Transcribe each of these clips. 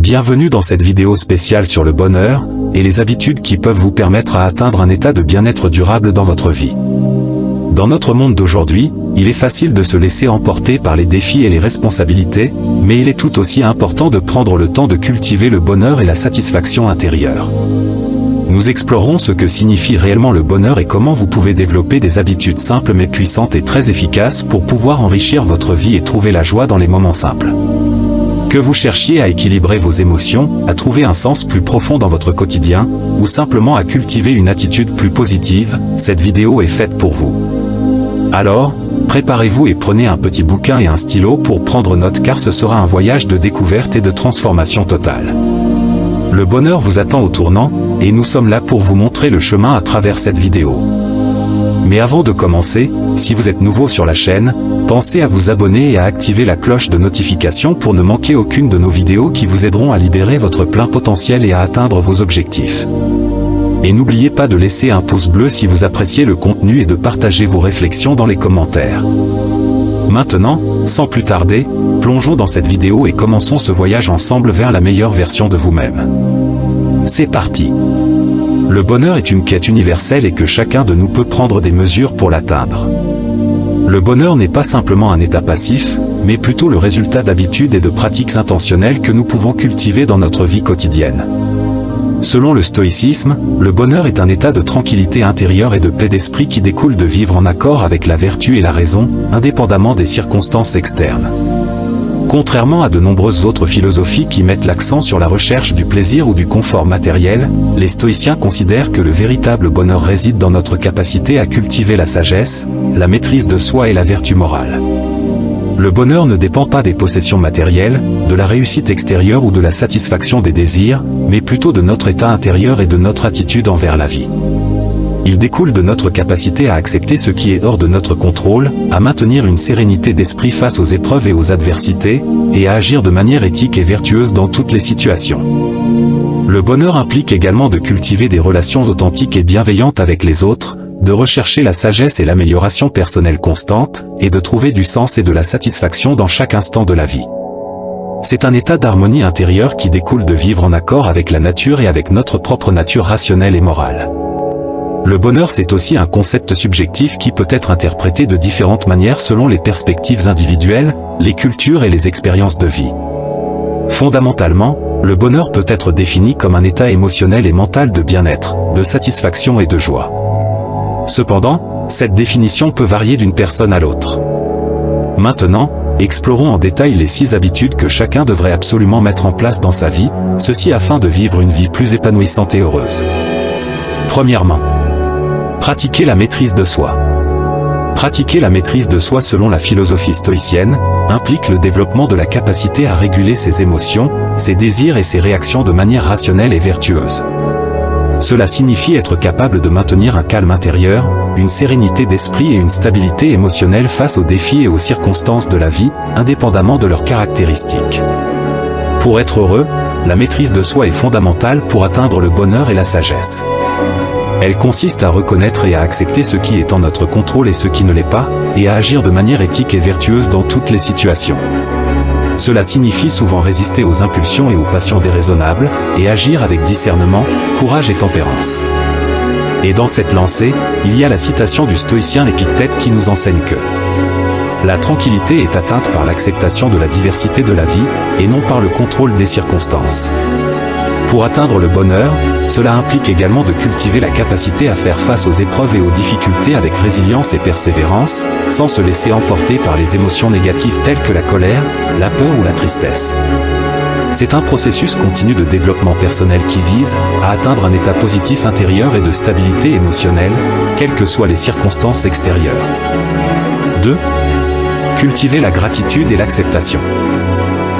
Bienvenue dans cette vidéo spéciale sur le bonheur et les habitudes qui peuvent vous permettre à atteindre un état de bien-être durable dans votre vie. Dans notre monde d'aujourd'hui, il est facile de se laisser emporter par les défis et les responsabilités, mais il est tout aussi important de prendre le temps de cultiver le bonheur et la satisfaction intérieure. Nous explorerons ce que signifie réellement le bonheur et comment vous pouvez développer des habitudes simples mais puissantes et très efficaces pour pouvoir enrichir votre vie et trouver la joie dans les moments simples. Que vous cherchiez à équilibrer vos émotions, à trouver un sens plus profond dans votre quotidien, ou simplement à cultiver une attitude plus positive, cette vidéo est faite pour vous. Alors, préparez-vous et prenez un petit bouquin et un stylo pour prendre note car ce sera un voyage de découverte et de transformation totale. Le bonheur vous attend au tournant, et nous sommes là pour vous montrer le chemin à travers cette vidéo. Mais avant de commencer, si vous êtes nouveau sur la chaîne, pensez à vous abonner et à activer la cloche de notification pour ne manquer aucune de nos vidéos qui vous aideront à libérer votre plein potentiel et à atteindre vos objectifs. Et n'oubliez pas de laisser un pouce bleu si vous appréciez le contenu et de partager vos réflexions dans les commentaires. Maintenant, sans plus tarder, plongeons dans cette vidéo et commençons ce voyage ensemble vers la meilleure version de vous-même. C'est parti! Le bonheur est une quête universelle et que chacun de nous peut prendre des mesures pour l'atteindre. Le bonheur n'est pas simplement un état passif, mais plutôt le résultat d'habitudes et de pratiques intentionnelles que nous pouvons cultiver dans notre vie quotidienne. Selon le stoïcisme, le bonheur est un état de tranquillité intérieure et de paix d'esprit qui découle de vivre en accord avec la vertu et la raison, indépendamment des circonstances externes. Contrairement à de nombreuses autres philosophies qui mettent l'accent sur la recherche du plaisir ou du confort matériel, les stoïciens considèrent que le véritable bonheur réside dans notre capacité à cultiver la sagesse, la maîtrise de soi et la vertu morale. Le bonheur ne dépend pas des possessions matérielles, de la réussite extérieure ou de la satisfaction des désirs, mais plutôt de notre état intérieur et de notre attitude envers la vie. Il découle de notre capacité à accepter ce qui est hors de notre contrôle, à maintenir une sérénité d'esprit face aux épreuves et aux adversités, et à agir de manière éthique et vertueuse dans toutes les situations. Le bonheur implique également de cultiver des relations authentiques et bienveillantes avec les autres, de rechercher la sagesse et l'amélioration personnelle constante, et de trouver du sens et de la satisfaction dans chaque instant de la vie. C'est un état d'harmonie intérieure qui découle de vivre en accord avec la nature et avec notre propre nature rationnelle et morale. Le bonheur, c'est aussi un concept subjectif qui peut être interprété de différentes manières selon les perspectives individuelles, les cultures et les expériences de vie. Fondamentalement, le bonheur peut être défini comme un état émotionnel et mental de bien-être, de satisfaction et de joie. Cependant, cette définition peut varier d'une personne à l'autre. Maintenant, explorons en détail les 6 habitudes que chacun devrait absolument mettre en place dans sa vie, ceci afin de vivre une vie plus épanouissante et heureuse. Premièrement, pratiquer la maîtrise de soi. Pratiquer la maîtrise de soi selon la philosophie stoïcienne, implique le développement de la capacité à réguler ses émotions, ses désirs et ses réactions de manière rationnelle et vertueuse. Cela signifie être capable de maintenir un calme intérieur, une sérénité d'esprit et une stabilité émotionnelle face aux défis et aux circonstances de la vie, indépendamment de leurs caractéristiques. Pour être heureux, la maîtrise de soi est fondamentale pour atteindre le bonheur et la sagesse. Elle consiste à reconnaître et à accepter ce qui est en notre contrôle et ce qui ne l'est pas, et à agir de manière éthique et vertueuse dans toutes les situations. Cela signifie souvent résister aux impulsions et aux passions déraisonnables, et agir avec discernement, courage et tempérance. Et dans cette lancée, il y a la citation du stoïcien Épictète qui nous enseigne que la tranquillité est atteinte par l'acceptation de la diversité de la vie, et non par le contrôle des circonstances. Pour atteindre le bonheur, cela implique également de cultiver la capacité à faire face aux épreuves et aux difficultés avec résilience et persévérance, sans se laisser emporter par les émotions négatives telles que la colère, la peur ou la tristesse. C'est un processus continu de développement personnel qui vise à atteindre un état positif intérieur et de stabilité émotionnelle, quelles que soient les circonstances extérieures. 2. Cultiver la gratitude et l'acceptation.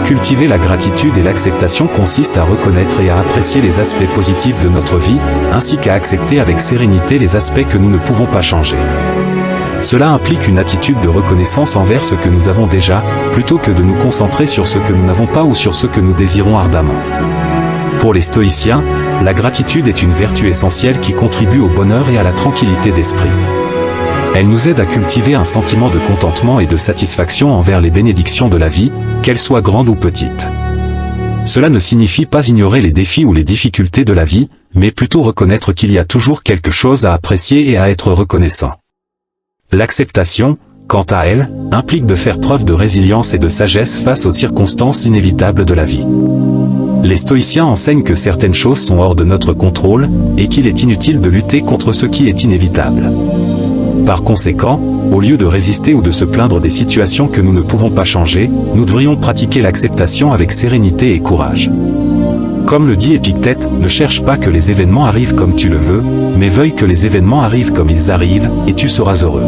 Cultiver la gratitude et l'acceptation consiste à reconnaître et à apprécier les aspects positifs de notre vie, ainsi qu'à accepter avec sérénité les aspects que nous ne pouvons pas changer. Cela implique une attitude de reconnaissance envers ce que nous avons déjà, plutôt que de nous concentrer sur ce que nous n'avons pas ou sur ce que nous désirons ardemment. Pour les stoïciens, la gratitude est une vertu essentielle qui contribue au bonheur et à la tranquillité d'esprit. Elle nous aide à cultiver un sentiment de contentement et de satisfaction envers les bénédictions de la vie, qu'elles soient grandes ou petites. Cela ne signifie pas ignorer les défis ou les difficultés de la vie, mais plutôt reconnaître qu'il y a toujours quelque chose à apprécier et à être reconnaissant. L'acceptation, quant à elle, implique de faire preuve de résilience et de sagesse face aux circonstances inévitables de la vie. Les stoïciens enseignent que certaines choses sont hors de notre contrôle, et qu'il est inutile de lutter contre ce qui est inévitable. Par conséquent, au lieu de résister ou de se plaindre des situations que nous ne pouvons pas changer, nous devrions pratiquer l'acceptation avec sérénité et courage. Comme le dit Épictète, ne cherche pas que les événements arrivent comme tu le veux, mais veuille que les événements arrivent comme ils arrivent, et tu seras heureux.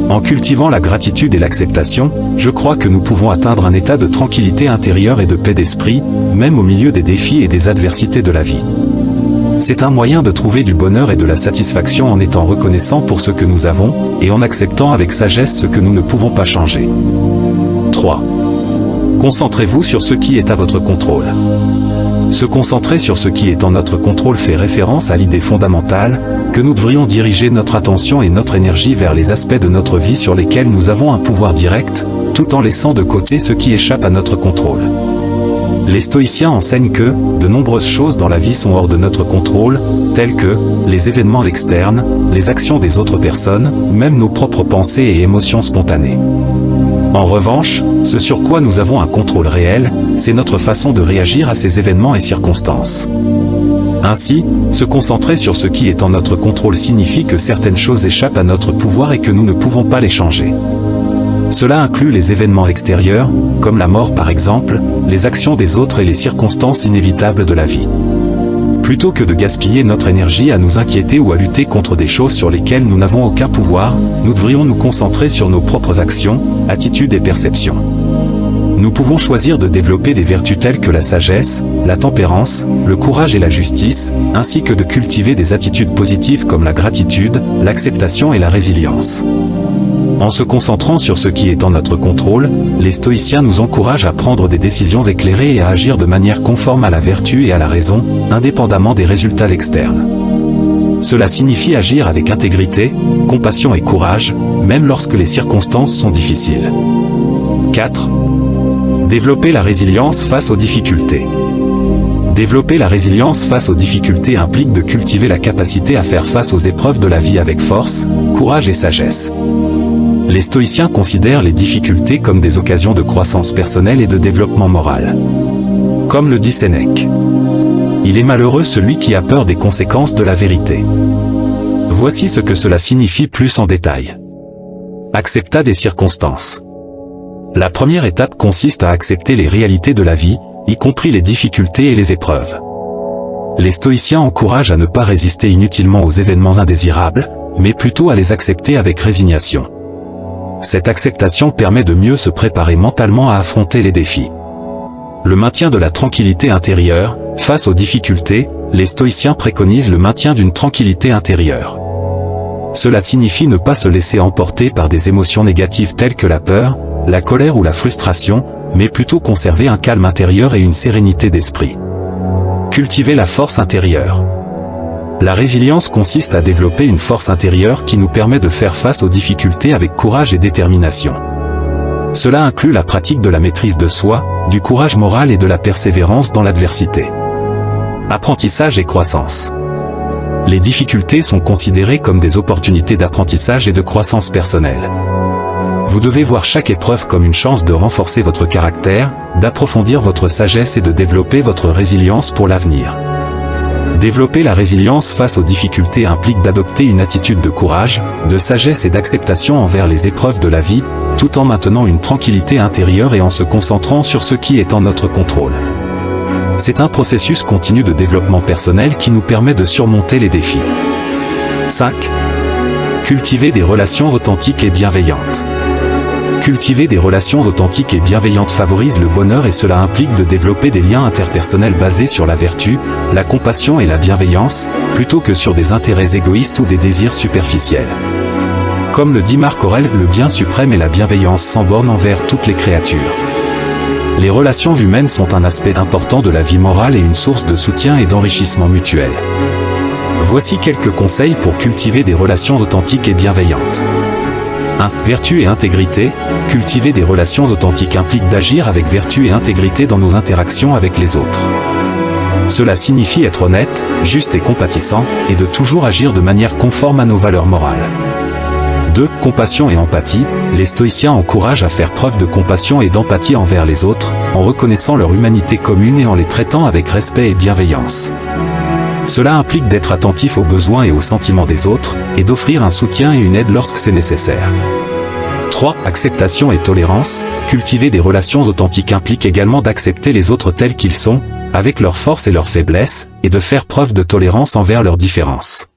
En cultivant la gratitude et l'acceptation, je crois que nous pouvons atteindre un état de tranquillité intérieure et de paix d'esprit, même au milieu des défis et des adversités de la vie. C'est un moyen de trouver du bonheur et de la satisfaction en étant reconnaissant pour ce que nous avons, et en acceptant avec sagesse ce que nous ne pouvons pas changer. 3. Concentrez-vous sur ce qui est à votre contrôle. Se concentrer sur ce qui est en notre contrôle fait référence à l'idée fondamentale que nous devrions diriger notre attention et notre énergie vers les aspects de notre vie sur lesquels nous avons un pouvoir direct, tout en laissant de côté ce qui échappe à notre contrôle. Les stoïciens enseignent que de nombreuses choses dans la vie sont hors de notre contrôle, telles que les événements externes, les actions des autres personnes, même nos propres pensées et émotions spontanées. En revanche, ce sur quoi nous avons un contrôle réel, c'est notre façon de réagir à ces événements et circonstances. Ainsi, se concentrer sur ce qui est en notre contrôle signifie que certaines choses échappent à notre pouvoir et que nous ne pouvons pas les changer. Cela inclut les événements extérieurs, comme la mort par exemple, les actions des autres et les circonstances inévitables de la vie. Plutôt que de gaspiller notre énergie à nous inquiéter ou à lutter contre des choses sur lesquelles nous n'avons aucun pouvoir, nous devrions nous concentrer sur nos propres actions, attitudes et perceptions. Nous pouvons choisir de développer des vertus telles que la sagesse, la tempérance, le courage et la justice, ainsi que de cultiver des attitudes positives comme la gratitude, l'acceptation et la résilience. En se concentrant sur ce qui est en notre contrôle, les stoïciens nous encouragent à prendre des décisions éclairées et à agir de manière conforme à la vertu et à la raison, indépendamment des résultats externes. Cela signifie agir avec intégrité, compassion et courage, même lorsque les circonstances sont difficiles. 4. Développer la résilience face aux difficultés. Développer la résilience face aux difficultés implique de cultiver la capacité à faire face aux épreuves de la vie avec force, courage et sagesse. Les stoïciens considèrent les difficultés comme des occasions de croissance personnelle et de développement moral. Comme le dit Sénèque, il est malheureux celui qui a peur des conséquences de la vérité. Voici ce que cela signifie plus en détail. Accepta des circonstances. La première étape consiste à accepter les réalités de la vie, y compris les difficultés et les épreuves. Les stoïciens encouragent à ne pas résister inutilement aux événements indésirables, mais plutôt à les accepter avec résignation. Cette acceptation permet de mieux se préparer mentalement à affronter les défis. Le maintien de la tranquillité intérieure, face aux difficultés, les stoïciens préconisent le maintien d'une tranquillité intérieure. Cela signifie ne pas se laisser emporter par des émotions négatives telles que la peur, la colère ou la frustration, mais plutôt conserver un calme intérieur et une sérénité d'esprit. Cultiver la force intérieure. La résilience consiste à développer une force intérieure qui nous permet de faire face aux difficultés avec courage et détermination. Cela inclut la pratique de la maîtrise de soi, du courage moral et de la persévérance dans l'adversité. Apprentissage et croissance. Les difficultés sont considérées comme des opportunités d'apprentissage et de croissance personnelle. Vous devez voir chaque épreuve comme une chance de renforcer votre caractère, d'approfondir votre sagesse et de développer votre résilience pour l'avenir. Développer la résilience face aux difficultés implique d'adopter une attitude de courage, de sagesse et d'acceptation envers les épreuves de la vie, tout en maintenant une tranquillité intérieure et en se concentrant sur ce qui est en notre contrôle. C'est un processus continu de développement personnel qui nous permet de surmonter les défis. 5. Cultiver des relations authentiques et bienveillantes. Cultiver des relations authentiques et bienveillantes favorise le bonheur et cela implique de développer des liens interpersonnels basés sur la vertu, la compassion et la bienveillance, plutôt que sur des intérêts égoïstes ou des désirs superficiels. Comme le dit Marc Aurèle, le bien suprême est la bienveillance sans borne envers toutes les créatures. Les relations humaines sont un aspect important de la vie morale et une source de soutien et d'enrichissement mutuel. Voici quelques conseils pour cultiver des relations authentiques et bienveillantes. 1. 1. Vertu et intégrité. Cultiver des relations authentiques implique d'agir avec vertu et intégrité dans nos interactions avec les autres. Cela signifie être honnête, juste et compatissant, et de toujours agir de manière conforme à nos valeurs morales. 2. Compassion et empathie. Les stoïciens encouragent à faire preuve de compassion et d'empathie envers les autres, en reconnaissant leur humanité commune et en les traitant avec respect et bienveillance. Cela implique d'être attentif aux besoins et aux sentiments des autres, et d'offrir un soutien et une aide lorsque c'est nécessaire. 3. Acceptation et tolérance. Cultiver des relations authentiques implique également d'accepter les autres tels qu'ils sont, avec leurs forces et leurs faiblesses, et de faire preuve de tolérance envers leurs différences.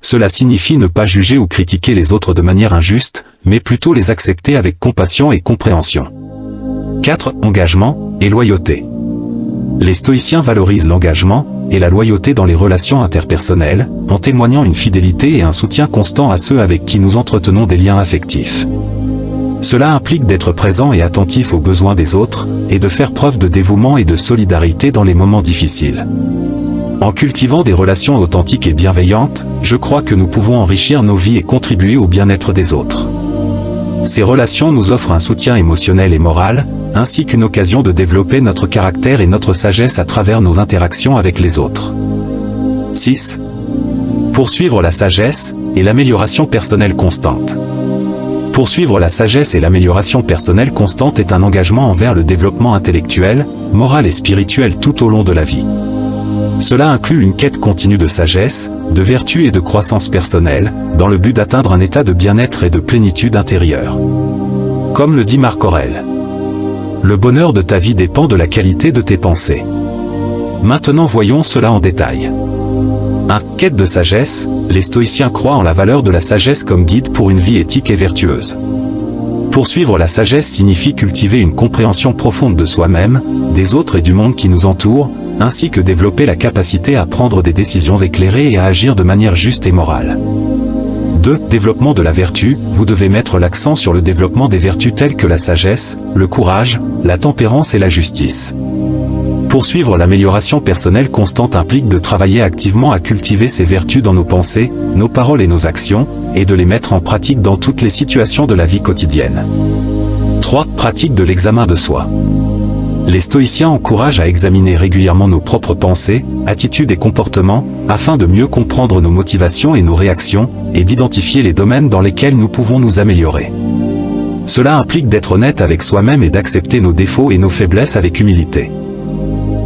Cela signifie ne pas juger ou critiquer les autres de manière injuste, mais plutôt les accepter avec compassion et compréhension. 4. Engagement et loyauté. Les stoïciens valorisent l'engagement et la loyauté dans les relations interpersonnelles, en témoignant une fidélité et un soutien constant à ceux avec qui nous entretenons des liens affectifs. Cela implique d'être présent et attentif aux besoins des autres, et de faire preuve de dévouement et de solidarité dans les moments difficiles. En cultivant des relations authentiques et bienveillantes, je crois que nous pouvons enrichir nos vies et contribuer au bien-être des autres. Ces relations nous offrent un soutien émotionnel et moral, ainsi qu'une occasion de développer notre caractère et notre sagesse à travers nos interactions avec les autres. 6. Poursuivre la sagesse et l'amélioration personnelle constante. Poursuivre la sagesse et l'amélioration personnelle constante est un engagement envers le développement intellectuel, moral et spirituel tout au long de la vie. Cela inclut une quête continue de sagesse, de vertu et de croissance personnelle, dans le but d'atteindre un état de bien-être et de plénitude intérieure. Comme le dit Marc Aurèle, le bonheur de ta vie dépend de la qualité de tes pensées. Maintenant voyons cela en détail. 1. Quête de sagesse. Les stoïciens croient en la valeur de la sagesse comme guide pour une vie éthique et vertueuse. Poursuivre la sagesse signifie cultiver une compréhension profonde de soi-même, des autres et du monde qui nous entoure, ainsi que développer la capacité à prendre des décisions éclairées et à agir de manière juste et morale. 2. Développement de la vertu. Vous devez mettre l'accent sur le développement des vertus telles que la sagesse, le courage, la tempérance et la justice. Poursuivre l'amélioration personnelle constante implique de travailler activement à cultiver ces vertus dans nos pensées, nos paroles et nos actions, et de les mettre en pratique dans toutes les situations de la vie quotidienne. 3. Pratique de l'examen de soi. Les stoïciens encouragent à examiner régulièrement nos propres pensées, attitudes et comportements, afin de mieux comprendre nos motivations et nos réactions, et d'identifier les domaines dans lesquels nous pouvons nous améliorer. Cela implique d'être honnête avec soi-même et d'accepter nos défauts et nos faiblesses avec humilité.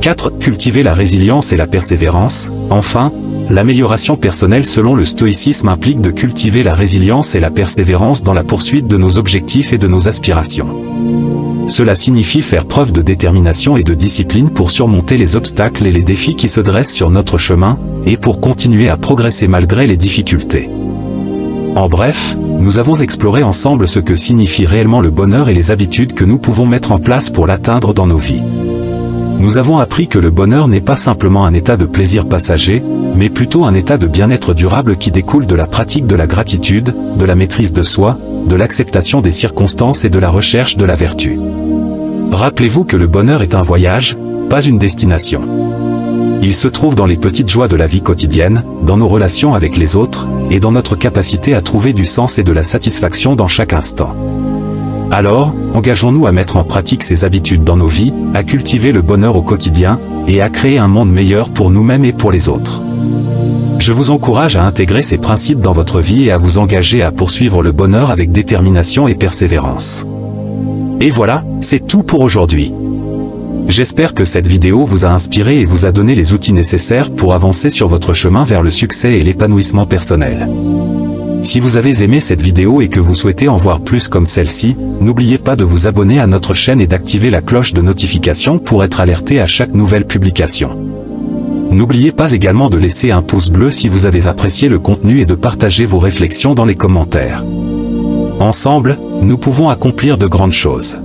4. Cultiver la résilience et la persévérance. Enfin, l'amélioration personnelle selon le stoïcisme implique de cultiver la résilience et la persévérance dans la poursuite de nos objectifs et de nos aspirations. Cela signifie faire preuve de détermination et de discipline pour surmonter les obstacles et les défis qui se dressent sur notre chemin, et pour continuer à progresser malgré les difficultés. En bref, nous avons exploré ensemble ce que signifie réellement le bonheur et les habitudes que nous pouvons mettre en place pour l'atteindre dans nos vies. Nous avons appris que le bonheur n'est pas simplement un état de plaisir passager, mais plutôt un état de bien-être durable qui découle de la pratique de la gratitude, de la maîtrise de soi, de l'acceptation des circonstances et de la recherche de la vertu. Rappelez-vous que le bonheur est un voyage, pas une destination. Il se trouve dans les petites joies de la vie quotidienne, dans nos relations avec les autres, et dans notre capacité à trouver du sens et de la satisfaction dans chaque instant. Alors, engageons-nous à mettre en pratique ces habitudes dans nos vies, à cultiver le bonheur au quotidien, et à créer un monde meilleur pour nous-mêmes et pour les autres. Je vous encourage à intégrer ces principes dans votre vie et à vous engager à poursuivre le bonheur avec détermination et persévérance. Et voilà, c'est tout pour aujourd'hui. J'espère que cette vidéo vous a inspiré et vous a donné les outils nécessaires pour avancer sur votre chemin vers le succès et l'épanouissement personnel. Si vous avez aimé cette vidéo et que vous souhaitez en voir plus comme celle-ci, n'oubliez pas de vous abonner à notre chaîne et d'activer la cloche de notification pour être alerté à chaque nouvelle publication. N'oubliez pas également de laisser un pouce bleu si vous avez apprécié le contenu et de partager vos réflexions dans les commentaires. Ensemble, nous pouvons accomplir de grandes choses.